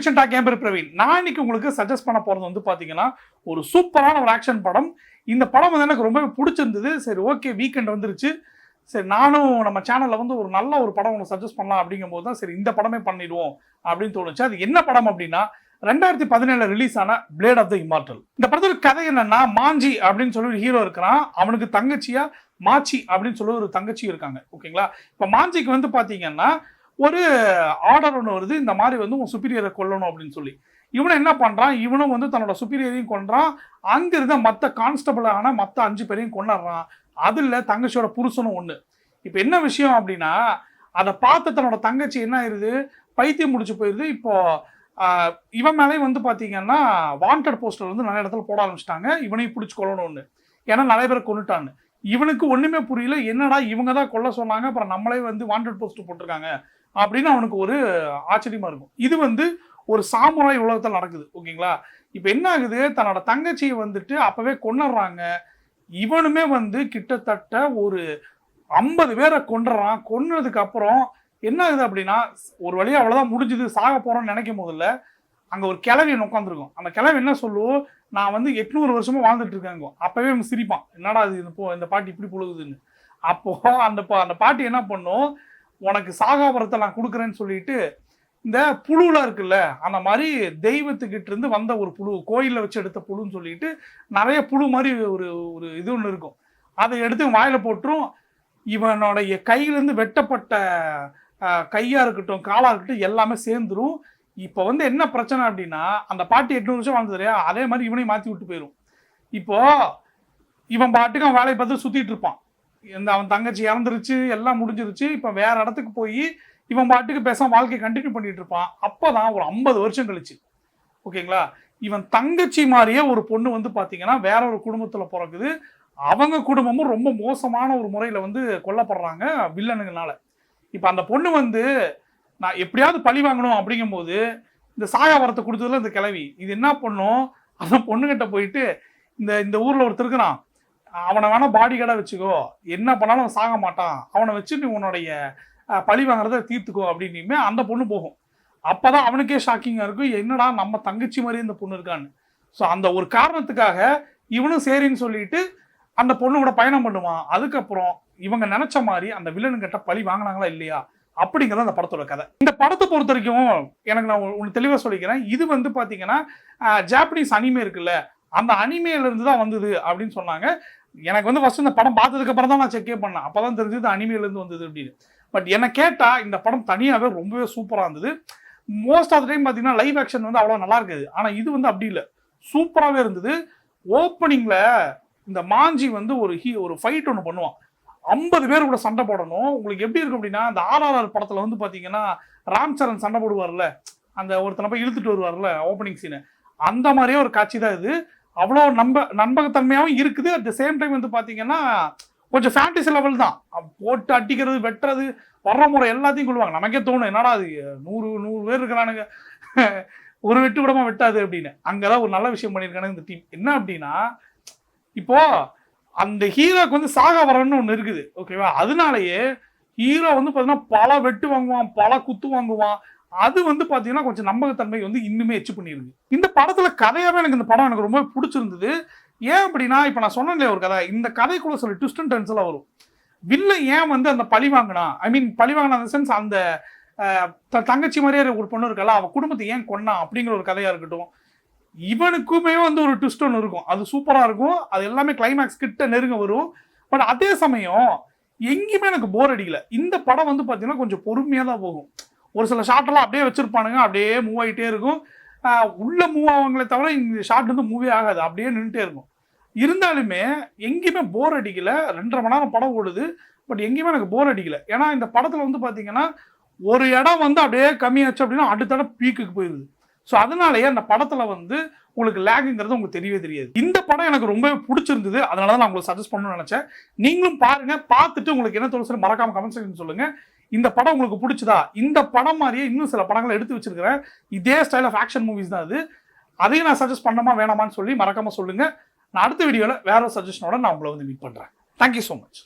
Fiction talk என் பேர் பிரவீன். நான் இன்னைக்கு உங்களுக்கு சஜஸ்ட் பண்ண போறது வந்து பாத்தீங்கன்னா ஒரு சூப்பரான ஒரு ஆக்ஷன் படம். இந்த படம் வந்து எனக்கு ரொம்பவே பிடிச்சிருந்தது. சரி ஓகே, வீக்கெண்ட் வந்துருச்சு, சரி நானும் நம்ம சேனல்ல வந்து ஒரு நல்ல ஒரு படம் ஒன்று சஜஸ்ட் பண்ணலாம் அப்படிங்கும் போது தான் சரி இந்த படமே பண்ணிடுவோம் அப்படின்னு தோணுச்சு. அது என்ன படம் அப்படின்னா 2017 ரிலீஸ் ஆன பிளேட் ஆஃப் த இம்மார்டல். இந்த படத்தோட கதை என்னன்னா, மாஞ்சி அப்படின்னு சொல்லி ஒரு ஹீரோ இருக்கிறான். அவனுக்கு தங்கச்சியா மாச்சி அப்படின்னு சொல்லி ஒரு தங்கச்சி இருக்காங்க. ஓகேங்களா? இப்ப மாஞ்சிக்கு வந்து பாத்தீங்கன்னா ஒரு ஆர்டர் ஒன்று வருது, இந்த மாதிரி வந்து உன் சுப்பீரியரை கொல்லணும் அப்படின்னு சொல்லி. இவனும் என்ன பண்றான், இவனும் வந்து தன்னோட சுப்பீரியரையும் கொன்றான். அங்க இருந்த மற்ற கான்ஸ்டபிளான மற்ற 5 பேரையும் கொண்டாடுறான். அதுல தங்கச்சியோட புருஷனும் ஒண்ணு. இப்ப என்ன விஷயம் அப்படின்னா, அதை பார்த்து தன்னோட தங்கச்சி என்ன ஆயிருது, பைத்தியம் முடிச்சு போயிருது. இப்போ இவன் மேலே வந்து பாத்தீங்கன்னா வாண்டட் போஸ்டர் வந்து நிறைய இடத்துல போட ஆரம்பிச்சிட்டாங்க, இவனையும் பிடிச்சி கொல்லணும்னு. ஏன்னா நிறைய பேரை கொண்டுட்டான்னு. இவனுக்கு ஒண்ணுமே புரியல, என்னடா இவங்க தான் கொல்ல சொன்னாங்க, அப்புறம் நம்மளே வந்து வாண்டட் போஸ்டர் போட்டிருக்காங்க அப்படின்னு அவனுக்கு ஒரு ஆச்சரியமா இருக்கும். இது வந்து ஒரு சாமுராய் உலகத்தில் நடக்குது. ஓகேங்களா? இப்ப என்ன ஆகுது, தன்னோட தங்கச்சியை வந்துட்டு அப்பவே கொண்டுறாங்க. இவனுமே வந்து கிட்டத்தட்ட ஒரு 50 பேரை கொண்டுறான். கொன்னதுக்கு அப்புறம் என்ன ஆகுது அப்படின்னா, ஒரு வழியா அவ்வளவுதான் முடிஞ்சது, சாக போறோம்னு நினைக்கும் போதில்ல, அங்க ஒரு கிழவி உட்காந்துருக்கும். அந்த கிழவி என்ன சொல்லுவோம், நான் வந்து 800 வருஷமா வாழ்ந்துட்டு இருக்கேங்க. அப்பவே அவன் சிரிப்பான், என்னடா இது இந்த பாட்டி இப்படி புழுகுதுன்னு. அப்போ அந்த பாட்டி என்ன பண்ணும், உனக்கு சாகாபரத்தை நான் கொடுக்குறேன்னு சொல்லிட்டு இந்த புழுலாம் இருக்குல்ல, அந்த மாதிரி தெய்வத்துக்கிட்ட இருந்து வந்த ஒரு புழு, கோயிலில் வச்சு எடுத்த புழுன்னு சொல்லிட்டு நிறைய புழு மாதிரி ஒரு ஒரு இது ஒன்று இருக்கும். அதை எடுத்து வாயில போட்டுரும். இவனுடைய கையிலேருந்து வெட்டப்பட்ட கையா இருக்கட்டும் காலா இருக்கட்டும் எல்லாமே சேர்ந்துரும். இப்போ வந்து என்ன பிரச்சனை அப்படின்னா, அந்த பாட்டி 800 வருஷம் வாழ்ந்தது, அதே மாதிரி இவனையும் மாற்றி விட்டு போயிடும். இப்போ இவன் பாட்டுக்கு அவன் வேலையை பார்த்து சுத்திட்டு இருப்பான். அவன் தங்கச்சி இறந்துருச்சு, எல்லாம் முடிஞ்சிருச்சு. இப்போ வேற இடத்துக்கு போய் இவன் பாட்டுக்கு பேசாம வாழ்க்கையை கண்டினியூ பண்ணிட்டு இருப்பான். அப்போதான் ஒரு 50 வருஷம் கழிச்சு, ஓகேங்களா, இவன் தங்கச்சி மாதிரியே ஒரு பொண்ணு வந்து பாத்தீங்கன்னா வேற ஒரு குடும்பத்துல பிறகுது. அவங்க குடும்பமும் ரொம்ப மோசமான ஒரு முறையில வந்து கொல்லப்படுறாங்க வில்லனுங்கனால. இப்ப அந்த பொண்ணு வந்து நான் எப்படியாவது பழி வாங்கணும் அப்படிங்கும் போது இந்த சாயாவரத்தை கொடுத்ததுல இந்த கிழவி இது என்ன பண்ணும், அந்த பொண்ணுகிட்ட போயிட்டு இந்த ஊர்ல ஒருத்தர் இருக்கிறான், அவனை வேணா பாடி கார்டா வச்சுக்கோ, என்ன பண்ணாலும் அவன் சாக மாட்டான், அவனை வச்சு நீ உன்னுடைய பழி வாங்குறத தீர்த்துக்கோ அப்படின்னுமே அந்த பொண்ணு போகும். அப்பதான் அவனுக்கே ஷாக்கிங்கா இருக்கும், என்னடா நம்ம தங்கச்சி மாதிரி இந்த பொண்ணு இருக்கான்னு. ஸோ அந்த ஒரு காரணத்துக்காக இவனும் சரின்னு சொல்லிட்டு அந்த பொண்ணு கூட பயணம் பண்ணுவான். அதுக்கப்புறம் இவங்க நினைச்ச மாதிரி அந்த வில்லனு கிட்ட பழி வாங்கினாங்களா இல்லையா அப்படிங்கிறது அந்த படத்தோட கதை. இந்த படத்தை பொறுத்த வரைக்கும் எனக்கு நான் ஒன்று தெளிவாக சொல்லிக்கிறேன், இது வந்து பார்த்தீங்கன்னா ஜாப்பனீஸ் அனிமே இருக்குல்ல, அந்த அனிமேல இருந்து தான் வந்தது அப்படின்னு சொன்னாங்க. எனக்கு வந்து ஃபர்ஸ்ட் இந்த படம் பார்த்ததுக்கு அப்புறம் தான் நான் செக்கே பண்ணேன். அப்பதான் தெரிஞ்சது அனிமேல இருந்து வந்தது அப்படின்னு. பட் என்ன கேட்டா இந்த படம் தனியாகவே ரொம்பவே சூப்பராக இருந்தது. மோஸ்ட் ஆஃப் த டைம் பார்த்தீங்கன்னா லைவ் ஆக்ஷன் வந்து அவ்வளோ நல்லா இருக்குது, ஆனால் இது வந்து அப்படி இல்லை, சூப்பராகவே இருந்தது. ஓப்பனிங்ல இந்த மாஞ்சி வந்து ஒரு ஃபைட் ஒன்று பண்ணுவான், 50 பேர் கூட சண்டை போடணும். உங்களுக்கு எப்படி இருக்கும் அப்படின்னா, அந்த RRR படத்துல வந்து பாத்தீங்கன்னா ராம் சரண் சண்டை போடுவார்ல, அந்த ஒருத்தனை போய் இழுத்துட்டு வருவார்ல ஓப்பனிங் சீனு, அந்த மாதிரியே ஒரு காட்சி தான் இது. அவ்வளோ நம்பகத்தன்மையாகவும் இருக்குது. அட் த சேம் டைம் வந்து பாத்தீங்கன்னா கொஞ்சம் ஃபேண்டசி லெவல் தான். போட்டு அட்டிக்கிறது, வெட்டுறது, வர்ற முறை எல்லாத்தையும் கொள்வாங்க. நமக்கே தோணும், என்னடா அது 100 பேர் இருக்கிறானுங்க, ஒரு வெட்டு கூடமா வெட்டாது அப்படின்னு. அங்கதான் ஒரு நல்ல விஷயம் பண்ணியிருக்கானுங்க இந்த டீம். என்ன அப்படின்னா, இப்போ அந்த ஹீரோக்கு வந்து சாக வரன்னு ஒன்று இருக்குது, ஓகேவா? அதனாலயே ஹீரோ வந்து பார்த்தீங்கன்னா பல வெட்டு வாங்குவான், பல குத்து வாங்குவான். அது வந்து பார்த்தீங்கன்னா கொஞ்சம் நம்பகத்தன்மை வந்து இன்னுமே எச்சு பண்ணியிருக்கு. இந்த படத்துல கதையாவே எனக்கு இந்த படம் எனக்கு ரொம்ப பிடிச்சிருந்தது. ஏன் அப்படின்னா, இப்போ நான் சொன்னேன் ஒரு கதை, இந்த கதைக்குள்ள சொல்லி ட்விஸ்ட் அண்ட் டர்ன்ஸ் எல்லாம் வரும். வில்ல ஏன் வந்து அந்த பழி வாங்கினா, ஐ மீன் பழி வாங்கின அந்த சென்ஸ், அந்த தங்கச்சி மாதிரியே ஒரு பொண்ணு இருக்கல, அவன் குடும்பத்தை ஏன் கொன்னா அப்படிங்கிற ஒரு கதையா இருக்கட்டும். இவனுக்குமே வந்து ஒரு ட்விஸ்ட் ஒன்று இருக்கும், அது சூப்பரா இருக்கும். அது எல்லாமே கிளைமேக்ஸ் கிட்ட நெருங்க வரும். பட் அதே சமயம் எங்கேயுமே எனக்கு போர் அடிக்கல. இந்த படம் வந்து பார்த்தீங்கன்னா கொஞ்சம் பொறுமையாக தான் போகும். ஒரு சில ஷார்ட்லாம் அப்படியே வச்சிருப்பானுங்க, அப்படியே மூவ் ஆகிட்டே இருக்கும். உள்ள மூவ் ஆவாங்களே தவிர இந்த ஷார்ட் வந்து மூவே ஆகாது, அப்படியே நின்றுட்டே இருக்கும். இருந்தாலுமே எங்கேயுமே போர் அடிக்கல. 2.5 மணி நேரம் படம் ஓடுது, பட் எங்கேயுமே எனக்கு போர் அடிக்கல. ஏன்னா இந்த படத்தில் வந்து பார்த்தீங்கன்னா ஒரு இடம் வந்து அப்படியே கம்மியாச்சு அப்படின்னா அடுத்த இடம் பீக்குக்கு போயிருது. ஸோ அதனாலேயே அந்த படத்தில் வந்து உங்களுக்கு லேகுங்கிறது உங்களுக்கு தெரியவே தெரியாது. இந்த படம் எனக்கு ரொம்ப பிடிச்சிருந்தது, அதனால தான் நான் உங்களுக்கு சஜஸ்ட் பண்ணணும்னு நினச்சேன். நீங்களும் பாருங்க, பார்த்துட்டு உங்களுக்கு என்ன தோணுச்சு மறக்காம கமெண்ட் செக்ஷன் சொல்லுங்க. இந்த படம் உங்களுக்கு பிடிச்சதா? இந்த படம் மாதிரியே இன்னும் சில படங்களை எடுத்து வச்சிருக்கிறேன், இதே ஸ்டைல் ஆஃப் ஆக்ஷன் மூவிஸ் தான் அது. அதையும் நான் சஜஸ்ட் பண்ணணுமா வேணாமான்னு சொல்லி மறக்காம சொல்லுங்க. நான் அடுத்த வீடியோவில் வேற ஒரு சஜஷனோட நான் உங்களை வந்து மீட் பண்ணுறேன். Thank you so much.